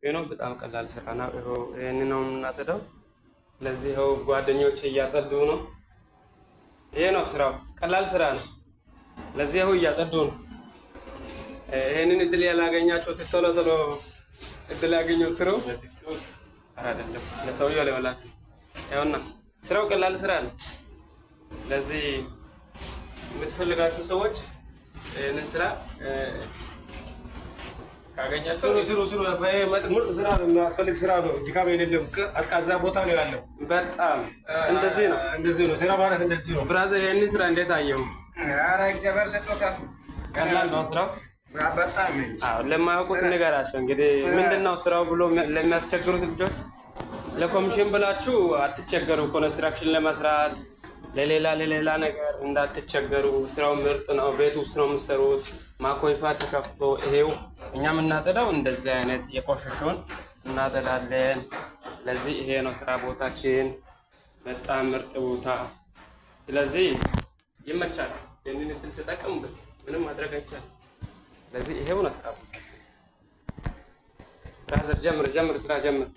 ነው። በጣም ቀላል ስራ ነው። ይሄን ነው የምናጸዳው። ስለዚህ ይኸው ጓደኞቼ እያጸዱ ነው። ይሄ ነው ስራው፣ ቀላል ስራ ነው። ለዚህ ይኸው እያጸዱ ነው። ይሄንን እድል ያላገኛቸው ቶሎ ቶሎ እድል ያገኘው ስራው አይደለም ለሰውየው ለወላክ ያውና ስራው ቀላል ስራ ነው። ስለዚህ የምትፈልጋችሁ ሰዎች ይሄንን ስራ ካገኛችሁ ስሩ ምርጥ ስራ ነው። የሚያስፈልግ ስራ ነው። ድካም የሌለው ቀዝቃዛ ቦታ ነው ያለው። በጣም እንደዚህ ነው ስራ ማለት እንደዚህ ነው። ብራዘር ይሄንን ስራ እንዴት አየው? ኧረ እግዚአብሔር ሰጥቶታል። ቀላል ነው ስራው። በጣም ለማያውቁት ንገራቸው። እንግዲህ ምንድነው ስራው ብሎ ለሚያስቸግሩት ልጆች ለኮሚሽን ብላችሁ አትቸገሩ። ኮንስትራክሽን ለመስራት ለሌላ ነገር እንዳትቸገሩ። ስራው ምርጥ ነው። ቤት ውስጥ ነው የምትሰሩት። ማኮይፋ ተከፍቶ ይሄው እኛ የምናጸዳው እንደዚህ አይነት የቆሸሸውን እናጸዳለን። ስለዚህ ይሄ ነው ስራ ቦታችን፣ በጣም ምርጥ ቦታ። ስለዚህ ይመቻል። ይህንን እድል ተጠቀሙበት። ምንም ማድረግ አይቻልም። ስለዚህ ይሄው ነው ስራ። ብራዘር ጀምር ስራ ጀምር።